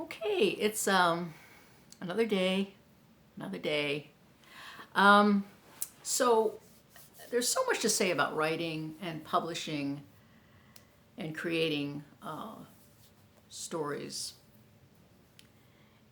Okay, it's another day, another day. Um, so there's so much to say about writing and publishing and creating stories.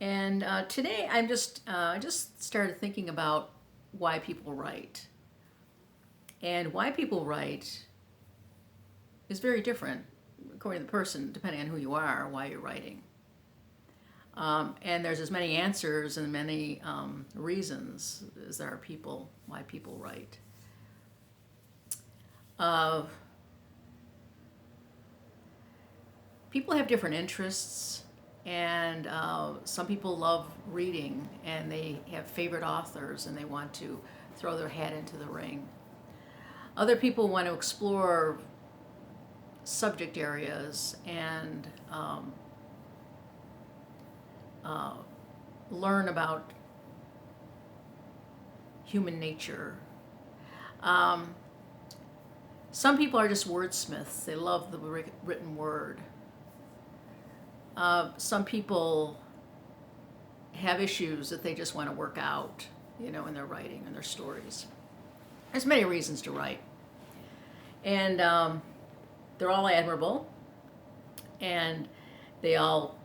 And today I just started thinking about why people write. And why people write is very different according to the person, depending on who you are, why you're writing. And there's as many answers and many reasons as there are people, why people write. Uh, People have different interests, and some people love reading and they have favorite authors and they want to throw their hat into the ring. Other people want to explore subject areas and uh, learn about human nature. Um, some people are just wordsmiths, they love the written word. Some people have issues that they just want to work out, in their writing and their stories. There's many reasons to write, and they're all admirable, and they all,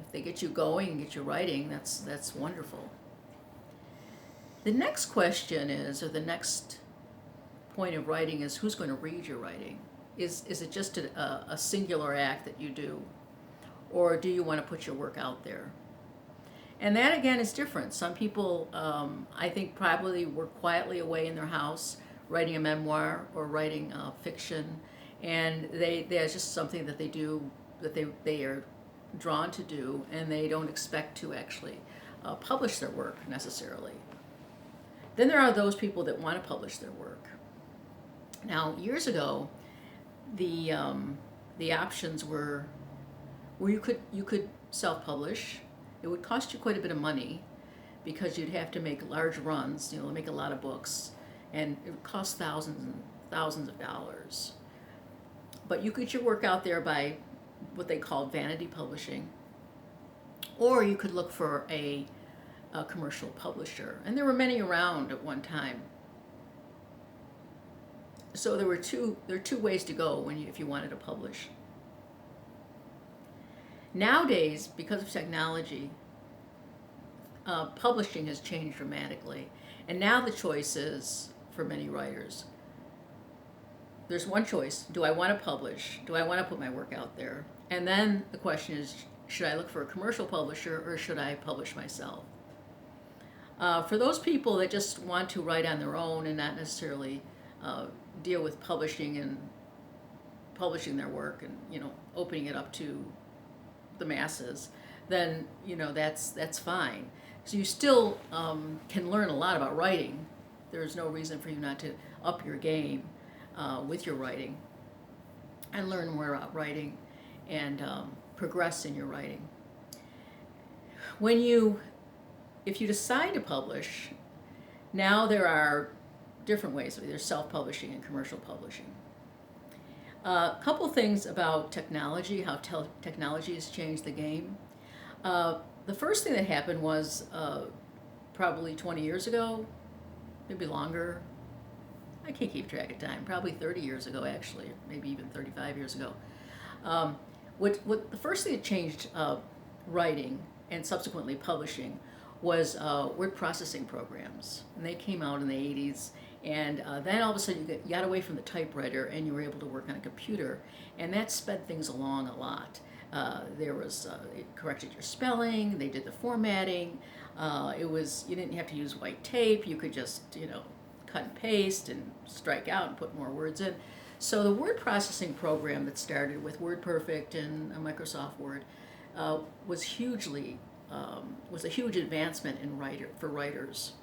if they get you going and get you writing, that's wonderful. The next question is, or the next point of writing is, who's going to read your writing? Is it just a singular act that you do, or do you want to put your work out there? And that again is different. Some people, I think, probably work quietly away in their house, writing a memoir or writing fiction, and there's just something that they do, that they are drawn to do, and they don't expect to actually publish their work necessarily. Then there are those people that want to publish their work. Now, years ago, the the options were where you could self-publish. It would cost you quite a bit of money because you'd have to make large runs, make a lot of books, and it would cost thousands and thousands of dollars. But you could get your work out there by what they called vanity publishing, or you could look for a commercial publisher, and there were many around at one time. So there are two ways to go if you wanted to publish. Nowadays, because of technology, publishing has changed dramatically, and now the choice is for many writers. There's one choice: do I want to publish? Do I want to put my work out there? And then the question is, should I look for a commercial publisher or should I publish myself? For those people that just want to write on their own and not necessarily deal with publishing and publishing their work and opening it up to the masses, then that's fine. So you still can learn a lot about writing. There's no reason for you not to up your game with your writing and learn more about writing and progress in your writing. If you decide to publish, now there are different ways. There's self-publishing and commercial publishing. A couple things about technology, how technology has changed the game. The first thing that happened was probably 20 years ago, maybe longer. I can't keep track of time. Probably 30 years ago, actually, maybe even 35 years ago. What the first thing that changed writing and subsequently publishing was word processing programs, and they came out in the 80s. And then all of a sudden you got away from the typewriter and you were able to work on a computer, and that sped things along a lot. It corrected your spelling, they did the formatting. You didn't have to use white tape. You could just cut and paste and strike out and put more words in. So the word processing program that started with WordPerfect and Microsoft Word was a huge advancement for writers.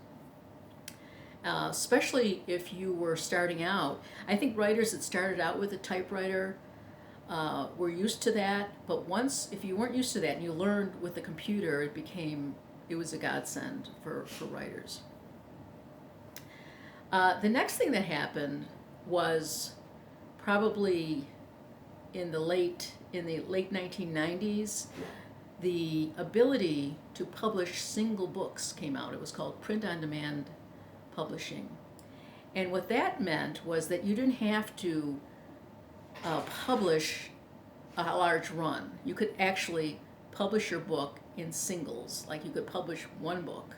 Especially if you were starting out. I think writers that started out with a typewriter were used to that, but if you weren't used to that and you learned with the computer, it was a godsend for writers. The next thing that happened was probably in the late 1990s. the ability to publish single books came out. It was called print on demand publishing. And what that meant was that you didn't have to publish a large run. You could actually publish your book in singles. Like you could publish one book,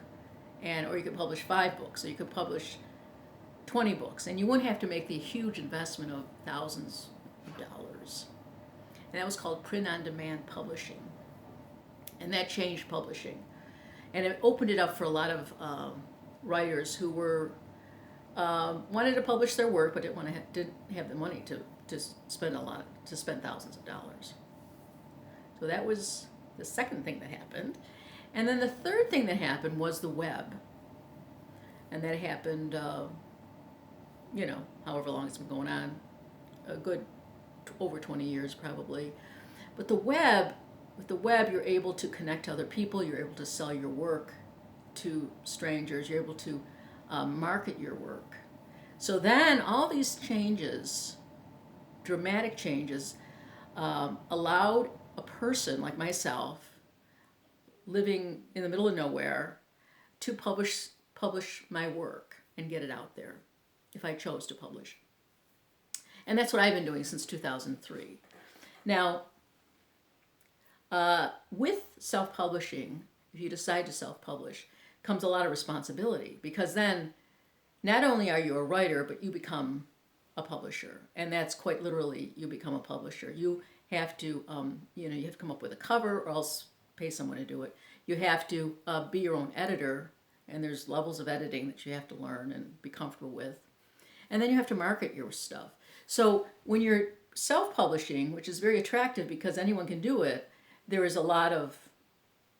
or you could publish 5 books, or you could publish 20 books, and you wouldn't have to make the huge investment of thousands of dollars. And that was called print on demand publishing. And that changed publishing. And it opened it up for a lot of writers who were wanted to publish their work, but didn't have the money to spend thousands of dollars. So that was the second thing that happened. And then the third thing that happened was the web. And that happened, however long it's been going on, a good over 20 years probably. But with the web, you're able to connect to other people, you're able to sell your work to strangers, you're able to market your work. So then all these changes, dramatic changes, allowed a person like myself, living in the middle of nowhere, to publish my work and get it out there if I chose to publish. And that's what I've been doing since 2003. Now, with self-publishing, if you decide to self-publish, comes a lot of responsibility, because then not only are you a writer, but you become a publisher. And that's quite literally, you become a publisher. You have to, you have to come up with a cover, or else pay someone to do it. You have to be your own editor, and there's levels of editing that you have to learn and be comfortable with. And then you have to market your stuff. So when you're self-publishing, which is very attractive because anyone can do it, there is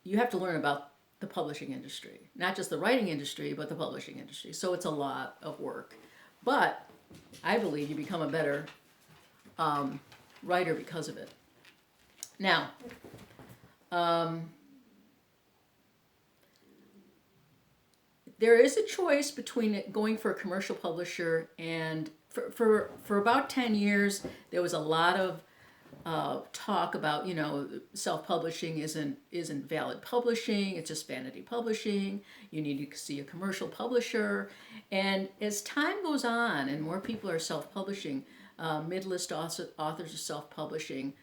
you have to learn about the publishing industry. Not just the writing industry, but the publishing industry. So it's a lot of work. But I believe you become a better writer because of it. Now, there is a choice between going for a commercial publisher, and for about 10 years, there was a lot of talk about, self-publishing isn't valid publishing, it's just vanity publishing, you need to see a commercial publisher. And as time goes on and more people are self-publishing, mid-list authors are self-publishing,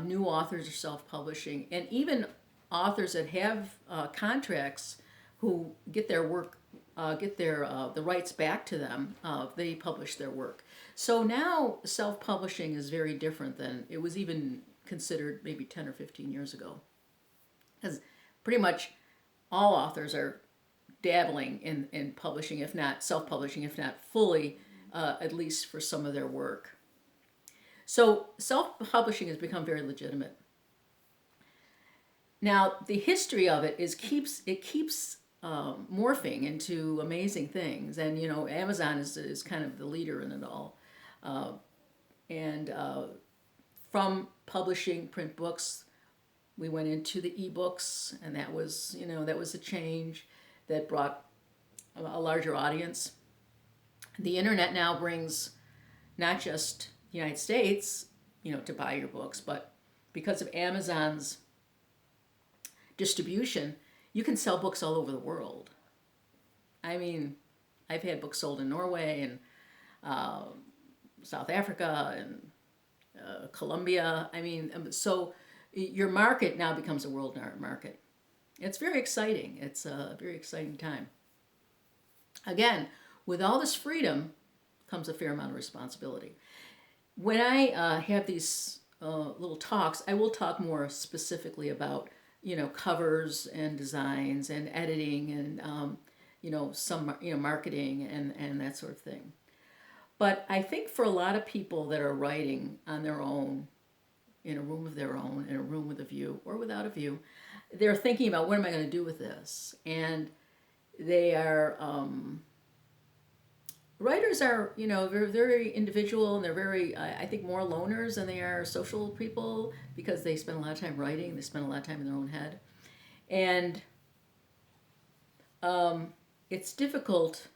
new authors are self-publishing, and even authors that have contracts who get their work, the rights back to them, they publish their work. So now self-publishing is very different than it was even considered maybe 10 or 15 years ago. Because pretty much all authors are dabbling in publishing, if not self-publishing, if not fully, at least for some of their work. So self-publishing has become very legitimate. Now, the history of it keeps morphing into amazing things, and Amazon is kind of the leader in it all. From publishing print books, we went into the ebooks, and that was a change that brought a larger audience. The internet now brings not just the United States, to buy your books, but because of Amazon's distribution, you can sell books all over the world. I mean, I've had books sold in Norway and South Africa and Colombia. I mean, so your market now becomes a world market. It's very exciting. It's a very exciting time. Again, with all this freedom comes a fair amount of responsibility. When I have these little talks, I will talk more specifically about covers and designs and editing and some marketing and that sort of thing. But I think for a lot of people that are writing on their own, in a room of their own, in a room with a view or without a view, they're thinking about, what am I going to do with this? And they are, writers are, they're very individual, and they're very, I think, more loners than they are social people, because they spend a lot of time writing, they spend a lot of time in their own head. And it's difficult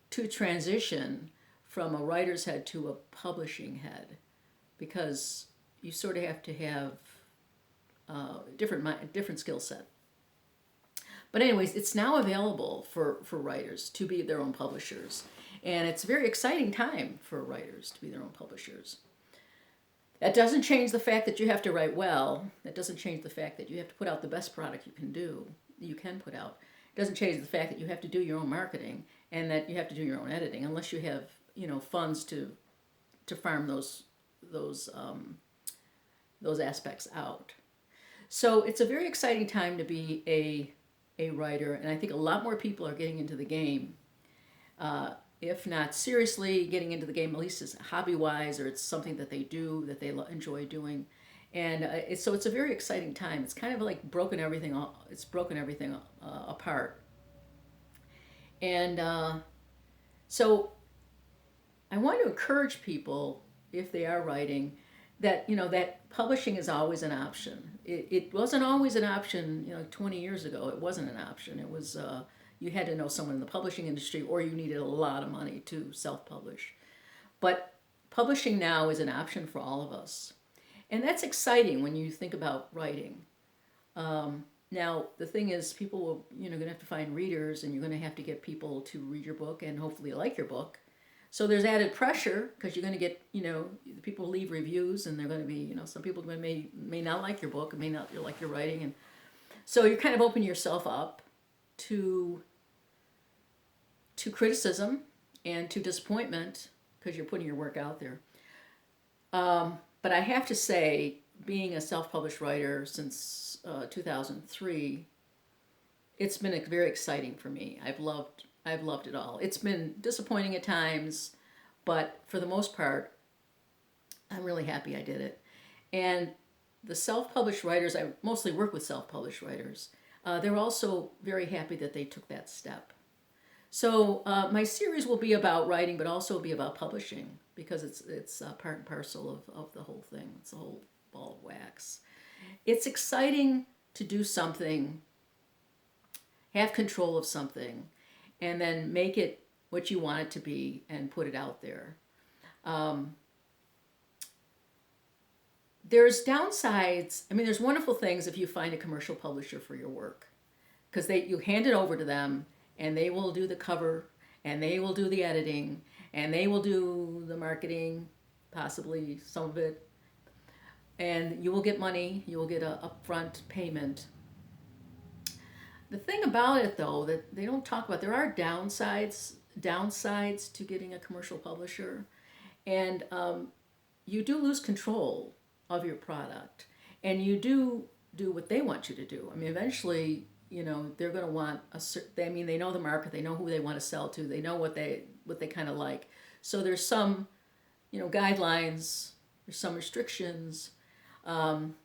to transition from a writer's head to a publishing head, because you sort of have to have different skill set. But anyways, it's now available for writers to be their own publishers. And it's a very exciting time for writers to be their own publishers. That doesn't change the fact that you have to write well. That doesn't change the fact that you have to put out the best product you can put out. It doesn't change the fact that you have to do your own marketing and that you have to do your own editing, unless you have, funds to farm those aspects out. So it's a very exciting time to be a writer, and I think a lot more people are getting into the game. If not seriously getting into the game, at least as hobby-wise, or it's something that they do that they enjoy doing, and so it's a very exciting time. It's kind of like broken everything. It's broken everything apart, and so I want to encourage people, if they are writing, that that publishing is always an option. It wasn't always an option. 20 years ago, it wasn't an option. It was you had to know someone in the publishing industry, or you needed a lot of money to self-publish. But publishing now is an option for all of us, and that's exciting when you think about writing. Now the thing is, people will going to have to find readers, and you're going to have to get people to read your book and hopefully like your book. So there's added pressure, because you're going to get, people leave reviews, and they're going to be, some people may not like your book, may not like your writing, and so you're kind of opening yourself up to criticism and to disappointment, because you're putting your work out there. But I have to say, being a self-published writer since 2003, it's been very exciting for me. I've loved it all. It's been disappointing at times, but for the most part, I'm really happy I did it. And the self-published writers, I mostly work with self-published writers, they're also very happy that they took that step. So my series will be about writing, but also be about publishing, because it's part and parcel of the whole thing. It's a whole ball of wax. It's exciting to do something, have control of something, and then make it what you want it to be and put it out there. There's downsides. I mean, there's wonderful things if you find a commercial publisher for your work, because you hand it over to them, and they will do the cover, and they will do the editing, and they will do the marketing, possibly some of it, and you will get money. You will get an upfront payment. The thing about it, though, that they don't talk about, there are downsides to getting a commercial publisher, and you do lose control of your product, and you do what they want you to do. I mean, eventually, they're going to want they know the market, they know who they want to sell to, they know what they kind of like. So there's some, guidelines, there's some restrictions.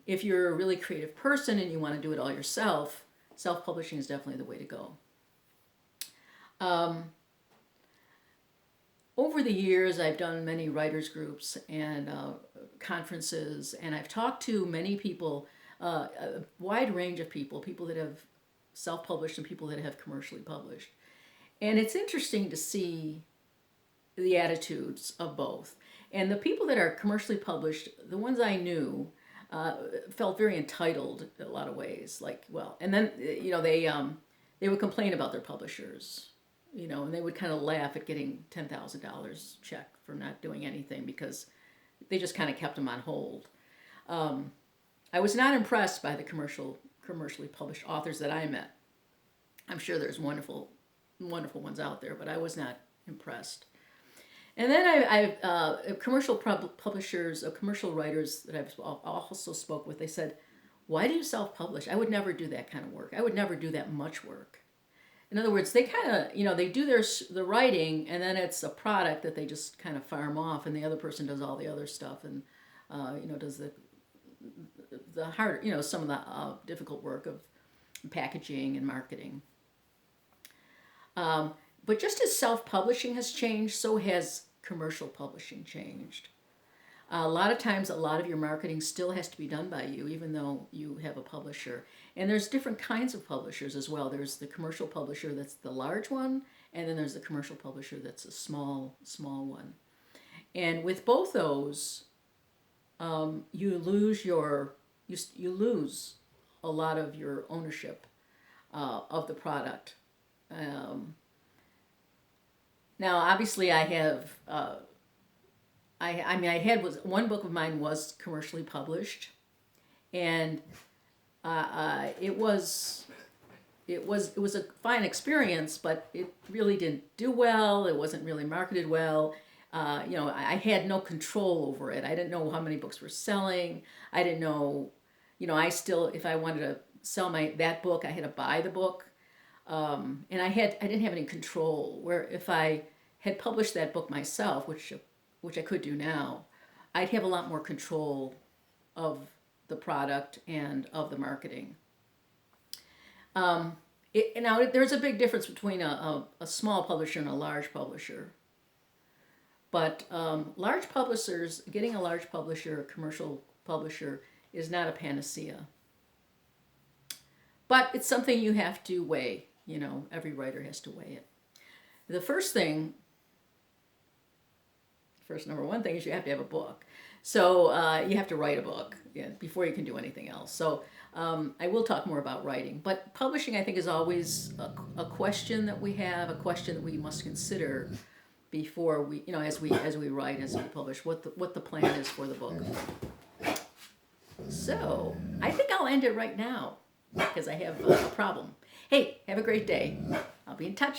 If you're a really creative person and you want to do it all yourself, self-publishing is definitely the way to go. Over the years, I've done many writers groups and conferences, and I've talked to many people, a wide range of people that have self-published and people that have commercially published. And it's interesting to see the attitudes of both. And the people that are commercially published, the ones I knew, felt very entitled in a lot of ways. And then they would complain about their publishers, and they would kind of laugh at getting $10,000 check for not doing anything, because they just kind of kept them on hold. I was not impressed by the commercially published authors that I met. I'm sure there's wonderful ones out there, but I was not impressed. And then I've commercial publishers, commercial writers that I've also spoke with, they said, "Why do you self-publish? I would never do that kind of work. I would never do that much work." In other words, they kind of, they do the writing, and then it's a product that they just kind of farm off, and the other person does all the other stuff, and does the hard, some of the difficult work of packaging and marketing. But just as self-publishing has changed, so has commercial publishing changed. A lot of times, a lot of your marketing still has to be done by you, even though you have a publisher. And there's different kinds of publishers as well. There's the commercial publisher that's the large one, and then there's the commercial publisher that's a small one. And with both those, you lose your you lose a lot of your ownership of the product. Now, obviously, I have. I mean, I had was one book of mine was commercially published, and it was a fine experience, but it really didn't do well. It wasn't really marketed well. I had no control over it. I didn't know how many books were selling. I didn't know, I still, if I wanted to sell that book, I had to buy the book, and I didn't have any control. Where if I had published that book myself, which I could do now, I'd have a lot more control of the product and of the marketing. Now, there's a big difference between a small publisher and a large publisher. But large publishers, getting a large publisher, a commercial publisher, is not a panacea. But it's something you have to weigh. Every writer has to weigh it. The number one thing is you have to have a book. So you have to write a book before you can do anything else. So I will talk more about writing. But publishing, I think, is always a question that we have, a question that we must consider before we, as we write, as we publish, what the plan is for the book. So I think I'll end it right now because I have a problem. Hey, have a great day. I'll be in touch.